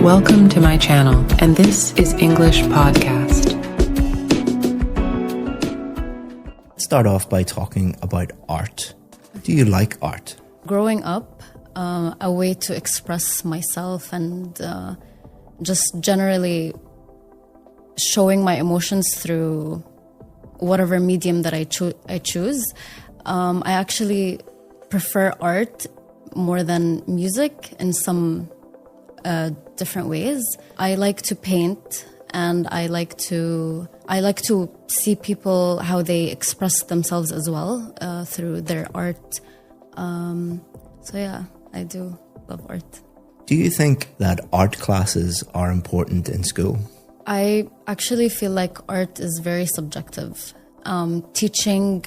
Welcome to my channel, and this is English Podcast. Start off by talking about art. Do you like art? Growing up, a way to express myself and just generally showing my emotions through whatever medium that I choose. I actually prefer art more than music in some different ways. I like to paint, and I like to see people how they express themselves as well through their art. So yeah, I do love art. Do you think that art classes are important in school? I actually feel like art is very subjective. Teaching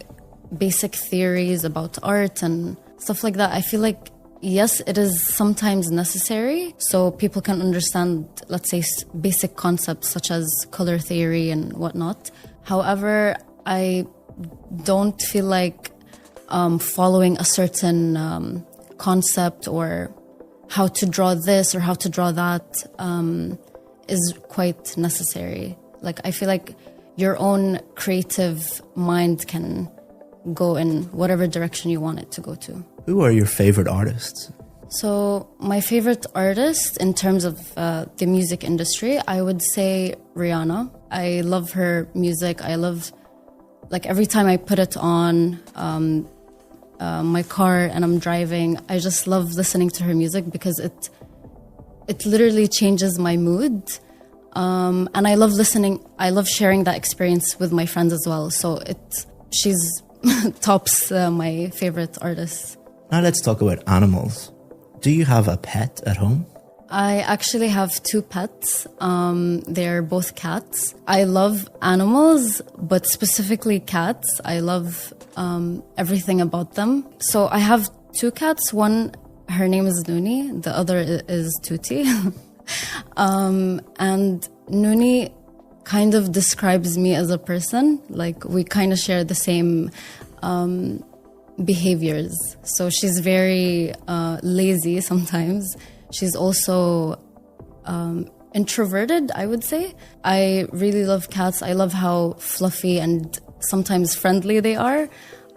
basic theories about art and stuff like that, I feel like, yes, it is sometimes necessary so people can understand, let's say, basic concepts such as color theory and whatnot. However, I don't feel like following a certain concept or how to draw this or how to draw that is quite necessary. Like, I feel like your own creative mind can go in whatever direction you want it to go to. Who are your favorite artists? So my favorite artist in terms of the music industry, I would say Rihanna. I love her music. I love, like, every time I put it on my car and I'm driving, I just love listening to her music because it literally changes my mood. And I love sharing that experience with my friends as well. So she's tops my favorite artists. Now let's talk about animals. Do you have a pet at home? I actually have two pets. They're both cats. I love animals, but specifically cats. I love everything about them. So I have two cats. One, her name is Nooni. The other is Tuti. And Nooni kind of describes me as a person. Like, we kind of share the same behaviors. So she's very lazy sometimes. She's also introverted, I would say. I really love cats. I love how fluffy and sometimes friendly they are.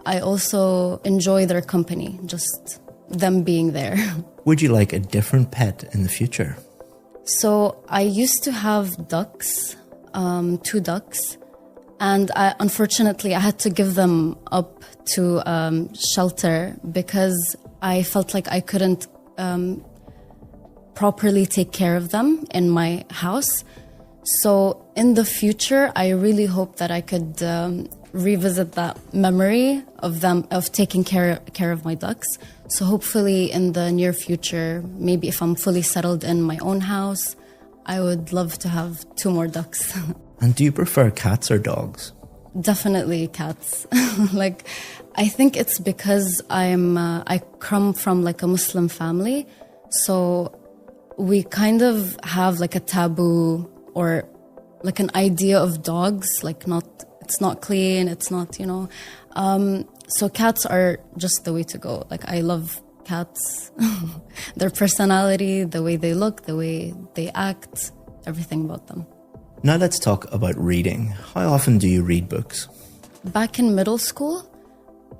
I also enjoy their company, just them being there. Would you like a different pet in the future? So I used to have ducks, 2 ducks. And unfortunately, I had to give them up to shelter because I felt like I couldn't properly take care of them in my house. So in the future, I really hope that I could revisit that memory of taking care of my ducks. So hopefully in the near future, maybe if I'm fully settled in my own house, I would love to have 2 more ducks. And do you prefer cats or dogs? Definitely cats. Like, I think it's because I come from like a Muslim family, so we kind of have like a taboo or like an idea of dogs, like it's not clean, it's not, so cats are just the way to go. Like, I love cats, their personality, the way they look, the way they act, everything about them. Now let's talk about reading. How often do you read books? Back in middle school,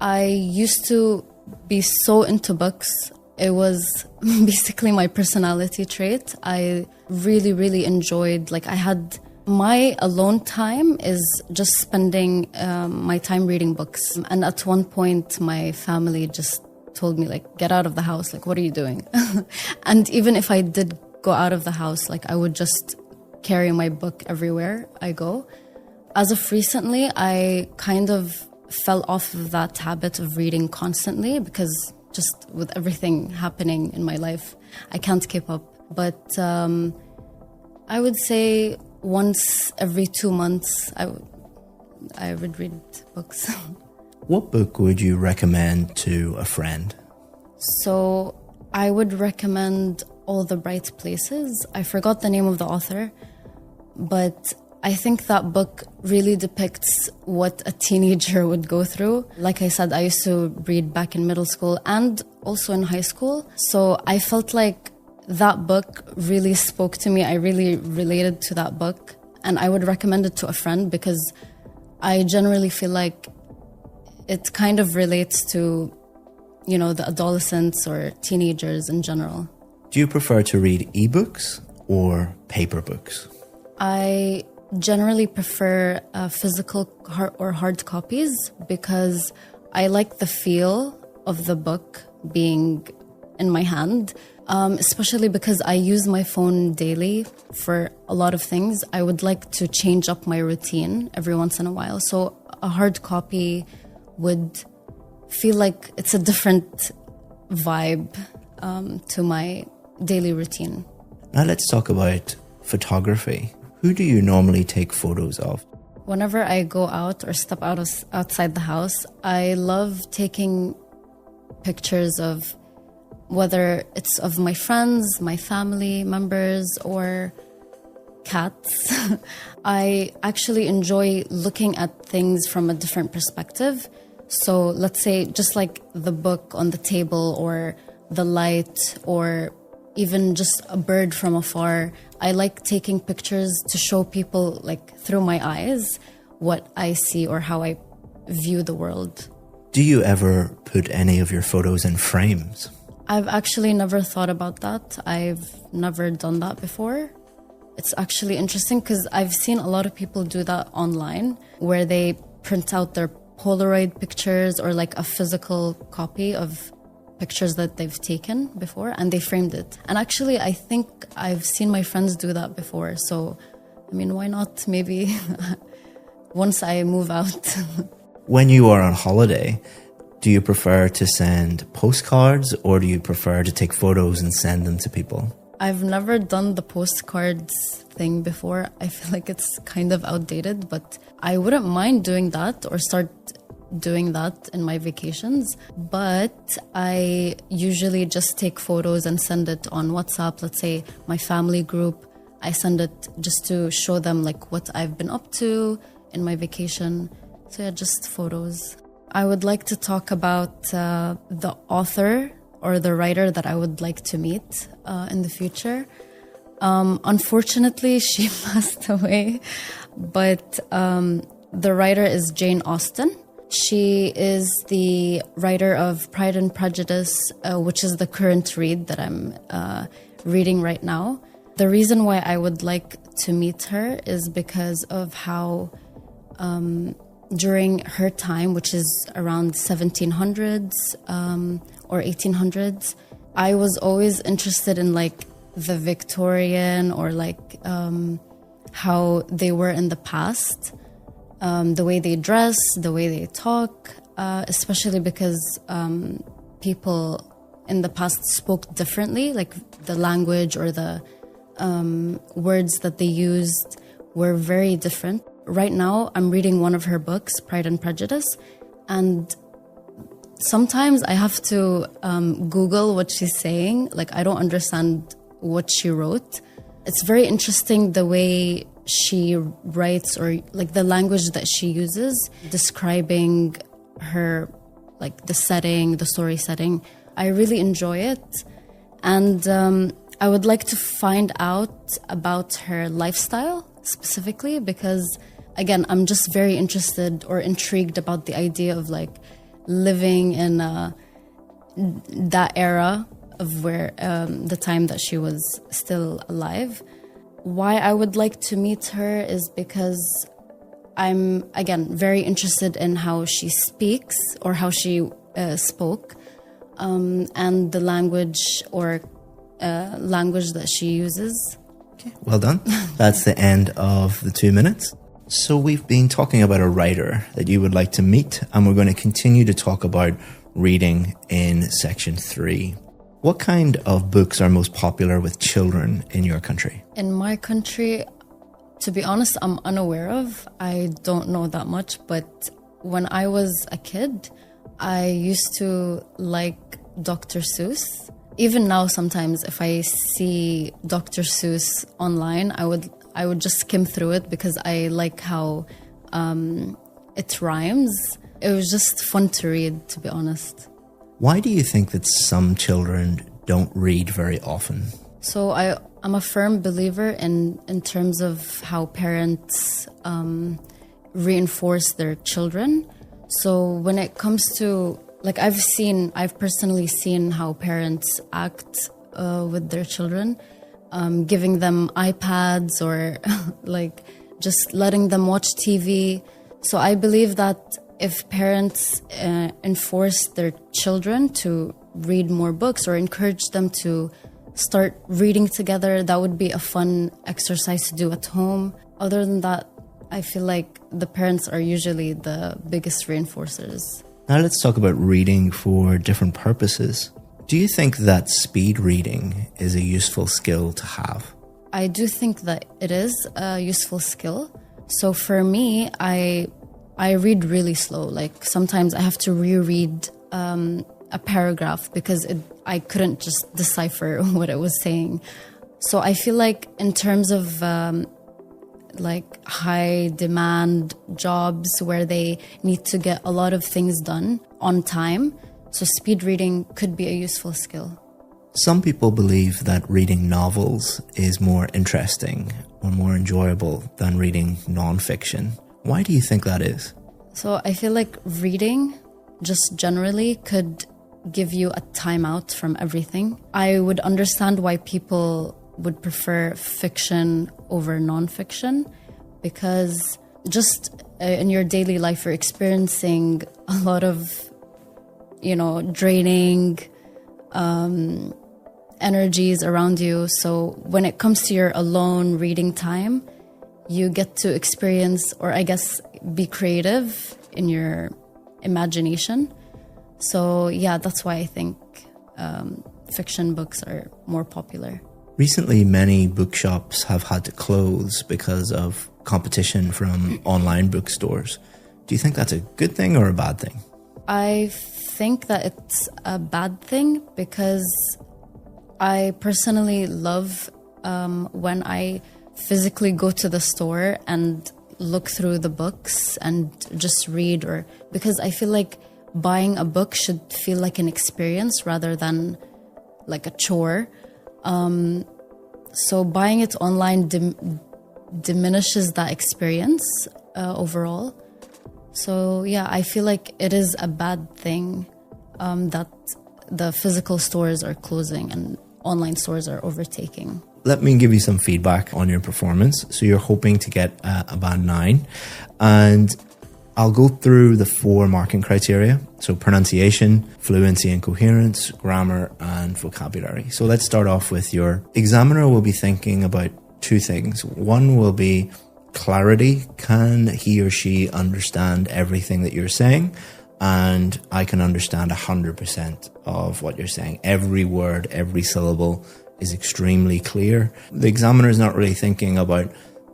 I used to be so into books. It was basically my personality trait. I really, really enjoyed, like, I had my alone time is just spending my time reading books. And at one point, my family just told me, like, get out of the house. Like, what are you doing? And even if I did go out of the house, like, I would just carry my book everywhere I go. As of recently, I kind of fell off of that habit of reading constantly because just with everything happening in my life, I can't keep up. But I would say once every 2 months, I would read books. What book would you recommend to a friend? So I would recommend All the Bright Places. I forgot the name of the author, but I think that book really depicts what a teenager would go through. Like I said, I used to read back in middle school and also in high school. So I felt like that book really spoke to me. I really related to that book, and I would recommend it to a friend because I generally feel like it kind of relates to, you know, the adolescents or teenagers in general. Do you prefer to read ebooks or paper books? I generally prefer physical or hard copies because I like the feel of the book being in my hand, especially because I use my phone daily for a lot of things. I would like to change up my routine every once in a while. So a hard copy would feel like it's a different vibe to my daily routine. Now let's talk about photography. Who do you normally take photos of? Whenever I go out or step outside the house, I love taking pictures of whether it's of my friends, my family members, or cats. I actually enjoy looking at things from a different perspective. So let's say just like the book on the table or the light or even just a bird from afar. I like taking pictures to show people, like through my eyes, what I see or how I view the world. Do you ever put any of your photos in frames? I've actually never thought about that. I've never done that before. It's actually interesting because I've seen a lot of people do that online where they print out their Polaroid pictures or like a physical copy of pictures that they've taken before and they framed it. And actually, I think I've seen my friends do that before. So, I mean, why not? Maybe once I move out. When you are on holiday, do you prefer to send postcards or do you prefer to take photos and send them to people? I've never done the postcards thing before. I feel like it's kind of outdated, but I wouldn't mind doing that or start doing that in my vacations. But I usually just take photos and send it on WhatsApp. Let's say my family group, I send it just to show them like what I've been up to in my vacation. So yeah, just photos. I would like to talk about the author or the writer that I would like to meet in the future. Unfortunately, she passed away, but the writer is Jane Austen. She is the writer of Pride and Prejudice, which is the current read that I'm reading right now. The reason why I would like to meet her is because of how during her time, which is around 1700s or 1800s, I was always interested in like the Victorian or like how they were in the past. The way they dress, the way they talk, especially because people in the past spoke differently, like the language or the words that they used were very different. Right now, I'm reading one of her books, Pride and Prejudice, and sometimes I have to Google what she's saying. Like, I don't understand what she wrote. It's very interesting the way she writes or like the language that she uses describing her, like the setting, the story setting. I really enjoy it. And I would like to find out about her lifestyle specifically because, again, I'm just very interested or intrigued about the idea of like living in that era of where the time that she was still alive. Why I would like to meet her is because I'm, again, very interested in how she speaks or how she spoke and the language or language that she uses. Okay, well done. That's the end of the 2 minutes. So we've been talking about a writer that you would like to meet, and we're going to continue to talk about reading in section 3. What kind of books are most popular with children in your country? In my country, to be honest, I'm unaware of. I don't know that much, but when I was a kid, I used to like Dr. Seuss. Even now, sometimes if I see Dr. Seuss online, I would just skim through it because I like how it rhymes. It was just fun to read, to be honest. Why do you think that some children don't read very often? So I'm a firm believer in terms of how parents reinforce their children. So when it comes to, like, I've personally seen how parents act with their children, giving them iPads or like just letting them watch TV. So I believe that if parents enforce their children to read more books or encourage them to start reading together, that would be a fun exercise to do at home. Other than that, I feel like the parents are usually the biggest reinforcers. Now let's talk about reading for different purposes. Do you think that speed reading is a useful skill to have? I do think that it is a useful skill. So for me, I read really slow. Like sometimes I have to reread a paragraph because I couldn't just decipher what it was saying. So I feel like in terms of like high demand jobs where they need to get a lot of things done on time, so speed reading could be a useful skill. Some people believe that reading novels is more interesting or more enjoyable than reading non-fiction. Why do you think that is? So I feel like reading just generally could give you a timeout from everything. I would understand why people would prefer fiction over non-fiction, because just in your daily life you're experiencing a lot of, draining energies around you. So when it comes to your alone reading time, you get to experience, or I guess be creative in your imagination. So yeah, that's why I think fiction books are more popular. Recently, many bookshops have had to close because of competition from online bookstores. Do you think that's a good thing or a bad thing? I think that it's a bad thing because I personally love when I physically go to the store and look through the books and just read, or because I feel like buying a book should feel like an experience rather than like a chore. So buying it online diminishes that experience overall. So yeah, I feel like it is a bad thing that the physical stores are closing and online stores are overtaking. Let me give you some feedback on your performance. So you're hoping to get a band 9, and I'll go through the 4 marking criteria. So pronunciation, fluency and coherence, grammar and vocabulary. So let's start off with your examiner will be thinking about 2 things. One will be clarity. Can he or she understand everything that you're saying? And I can understand 100% of what you're saying. Every word, every syllable is extremely clear. The examiner is not really thinking about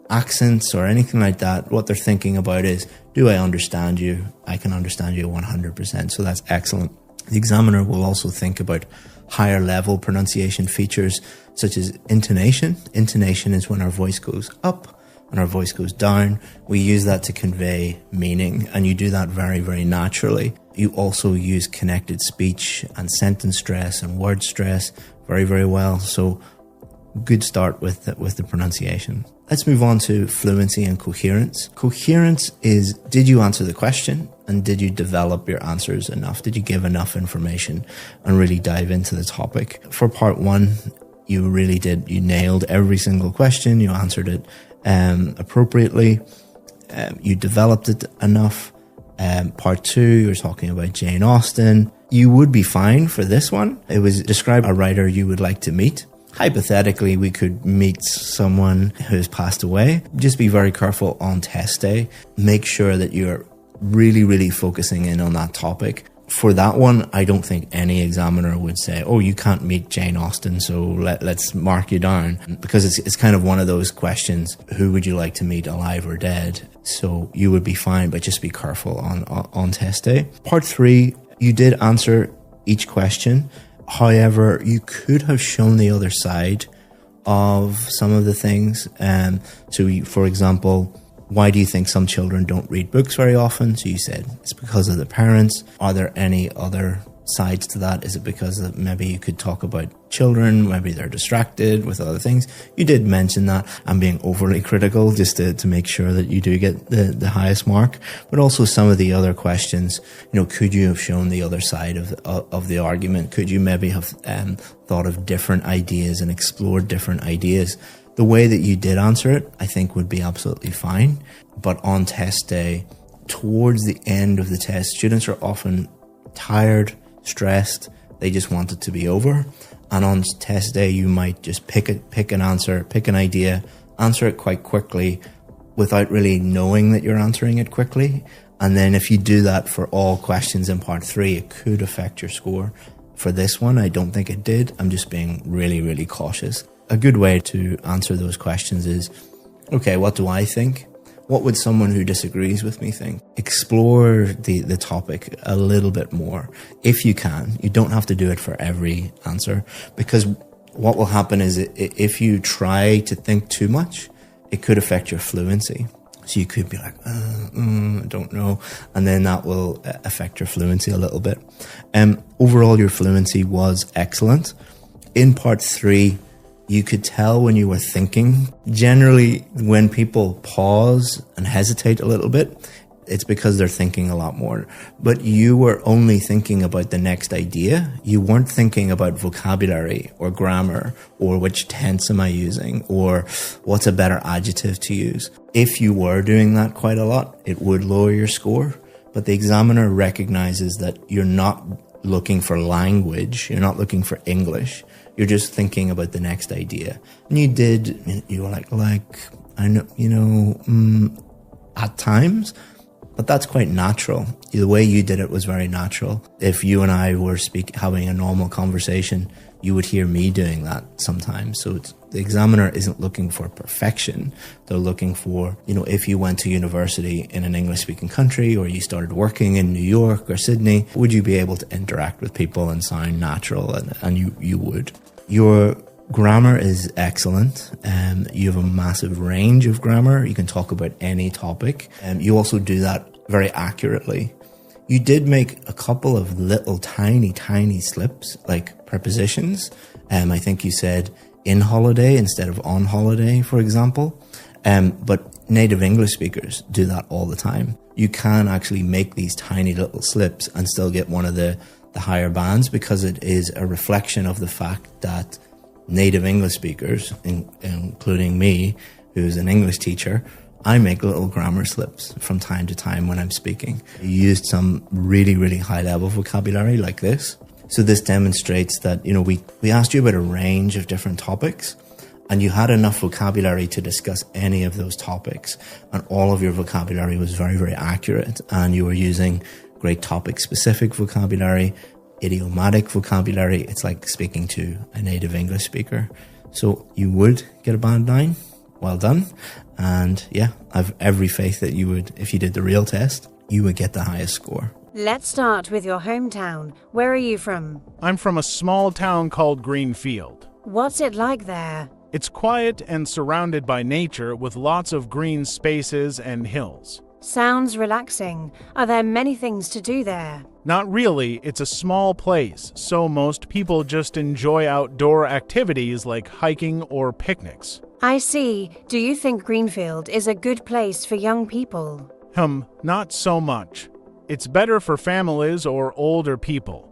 accents or anything like that. What they're thinking about is, do I understand you? I can understand you 100%. So that's excellent. The examiner will also think about higher level pronunciation features such as intonation. Intonation is when our voice goes up and our voice goes down. We use that to convey meaning, and you do that very, very naturally. You also use connected speech and sentence stress and word stress very, very well. So good start with the pronunciation. Let's move on to fluency and coherence. Coherence is, did you answer the question and did you develop your answers enough? Did you give enough information and really dive into the topic? For part 1, you really did. You nailed every single question. You answered it appropriately. You developed it enough. Part 2, you're talking about Jane Austen. You would be fine for this one. It was describe a writer you would like to meet. Hypothetically, we could meet someone who's passed away. Just be very careful on test day. Make sure that you're really, really focusing in on that topic. For that one, I don't think any examiner would say, oh, you can't meet Jane Austen, so let's mark you down. Because it's kind of one of those questions, who would you like to meet, alive or dead? So you would be fine, but just be careful on test day. Part 3, you did answer each question. However, you could have shown the other side of some of the things. So, for example, why do you think some children don't read books very often? So you said it's because of the parents. Are there any other sides to that? Is it because of maybe you could talk about children, maybe they're distracted with other things? You did mention that. I'm being overly critical just to make sure that you do get the highest mark. But also some of the other questions, could you have shown the other side of the argument? Could you maybe have thought of different ideas and explored different ideas? The way that you did answer it, I think would be absolutely fine. But on test day, towards the end of the test, students are often tired, stressed, they just want it to be over. And on test day, you might just pick an answer, pick an idea, answer it quite quickly without really knowing that you're answering it quickly. And then if you do that for all questions in part 3, it could affect your score. For this one, I don't think it did. I'm just being really, really cautious. A good way to answer those questions is, okay, what do I think? What would someone who disagrees with me think? Explore the topic a little bit more. If you can, you don't have to do it for every answer, because what will happen is if you try to think too much, it could affect your fluency. So you could be like, I don't know. And then that will affect your fluency a little bit. Overall, your fluency was excellent. In part 3, you could tell when you were thinking. Generally, when people pause and hesitate a little bit, it's because they're thinking a lot more. But you were only thinking about the next idea. You weren't thinking about vocabulary or grammar or which tense am I using or what's a better adjective to use. If you were doing that quite a lot, it would lower your score. But the examiner recognizes that you're not looking for language. You're not looking for English. You're just thinking about the next idea. And you were like, I know, at times, but that's quite natural. The way you did it was very natural. If you and I were having a normal conversation, you would hear me doing that sometimes. So the examiner isn't looking for perfection. They're looking for, if you went to university in an English-speaking country or you started working in New York or Sydney, would you be able to interact with people and sound natural? And you would. Your grammar is excellent. You have a massive range of grammar. You can talk about any topic. You also do that very accurately. You did make a couple of little tiny slips, like prepositions. I think you said in holiday instead of on holiday, for example. But native English speakers do that all the time. You can actually make these tiny little slips and still get one of the higher bands, because it is a reflection of the fact that native English speakers, including me, who's an English teacher, I make little grammar slips from time to time when I'm speaking. You used some really, really high level vocabulary like this. So this demonstrates that, we asked you about a range of different topics and you had enough vocabulary to discuss any of those topics. And all of your vocabulary was very, very accurate. And you were using great topic specific vocabulary, idiomatic vocabulary. It's like speaking to a native English speaker. So you would get a band 9. Well done. And yeah, I've every faith that you would, if you did the real test, you would get the highest score. Let's start with your hometown. Where are you from? I'm from a small town called Greenfield. What's it like there? It's quiet and surrounded by nature with lots of green spaces and hills. Sounds relaxing. Are there many things to do there? Not really. It's a small place, so most people just enjoy outdoor activities like hiking or picnics. I see. Do you think Greenfield is a good place for young people? Not so much. It's better for families or older people.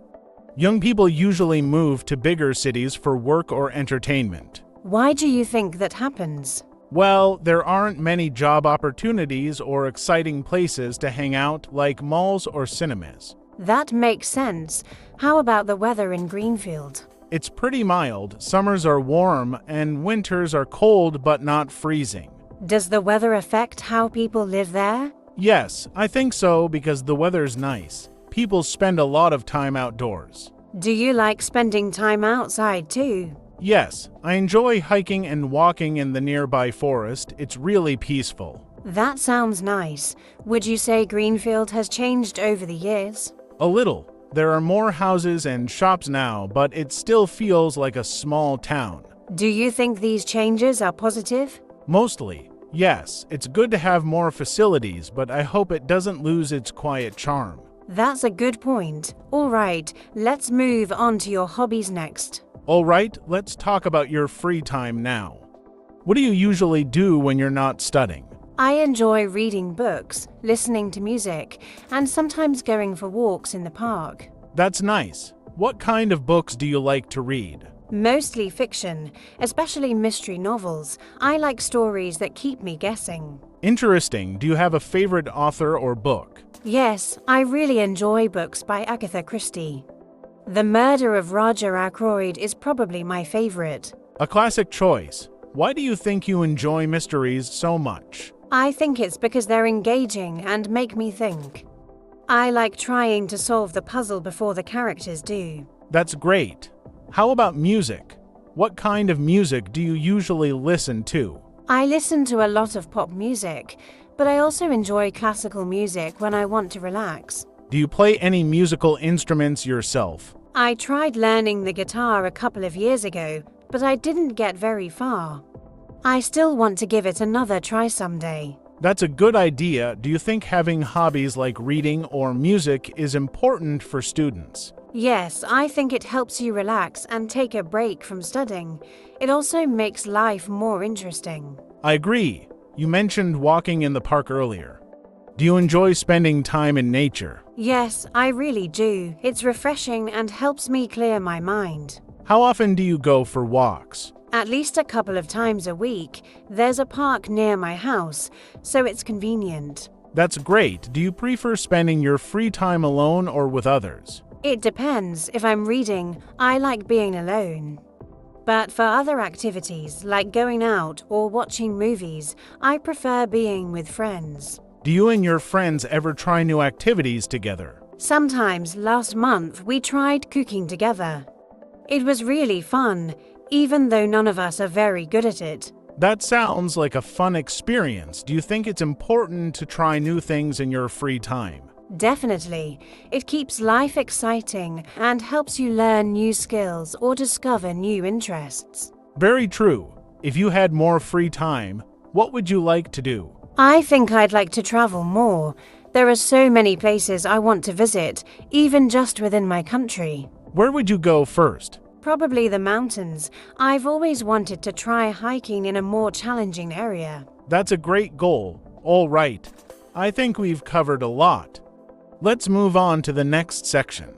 Young people usually move to bigger cities for work or entertainment. Why do you think that happens? Well, there aren't many job opportunities or exciting places to hang out like malls or cinemas. That makes sense. How about the weather in Greenfield? It's pretty mild. Summers are warm and winters are cold but not freezing. Does the weather affect how people live there? Yes, I think so because the weather's nice. People spend a lot of time outdoors. Do you like spending time outside too? Yes, I enjoy hiking and walking in the nearby forest. It's really peaceful. That sounds nice. Would you say Greenfield has changed over the years? A little. There are more houses and shops now, but it still feels like a small town. Do you think these changes are positive? Mostly, yes. It's good to have more facilities, but I hope it doesn't lose its quiet charm. That's a good point. All right, let's move on to your hobbies next. All right, let's talk about your free time now. What do you usually do when you're not studying? I enjoy reading books, listening to music, and sometimes going for walks in the park. That's nice. What kind of books do you like to read? Mostly fiction, especially mystery novels. I like stories that keep me guessing. Interesting. Do you have a favorite author or book? Yes, I really enjoy books by Agatha Christie. The Murder of Roger Ackroyd is probably my favorite. A classic choice. Why do you think you enjoy mysteries so much? I think it's because they're engaging and make me think. I like trying to solve the puzzle before the characters do. That's great. How about music? What kind of music do you usually listen to? I listen to a lot of pop music, but I also enjoy classical music when I want to relax. Do you play any musical instruments yourself? I tried learning the guitar a couple of years ago, but I didn't get very far. I still want to give it another try someday. That's a good idea. Do you think having hobbies like reading or music is important for students? Yes, I think it helps you relax and take a break from studying. It also makes life more interesting. I agree. You mentioned walking in the park earlier. Do you enjoy spending time in nature? Yes, I really do. It's refreshing and helps me clear my mind. How often do you go for walks? At least a couple of times a week. There's a park near my house, so it's convenient. That's great. Do you prefer spending your free time alone or with others? It depends. If I'm reading, I like being alone. But for other activities, like going out or watching movies, I prefer being with friends. Do you and your friends ever try new activities together? Sometimes last month we tried cooking together. It was really fun, even though none of us are very good at it. That sounds like a fun experience. Do you think it's important to try new things in your free time? Definitely. It keeps life exciting and helps you learn new skills or discover new interests. Very true. If you had more free time, what would you like to do? I think I'd like to travel more. There are so many places I want to visit, even just within my country. Where would you go first? Probably the mountains. I've always wanted to try hiking in a more challenging area. That's a great goal. All right. I think we've covered a lot. Let's move on to the next section.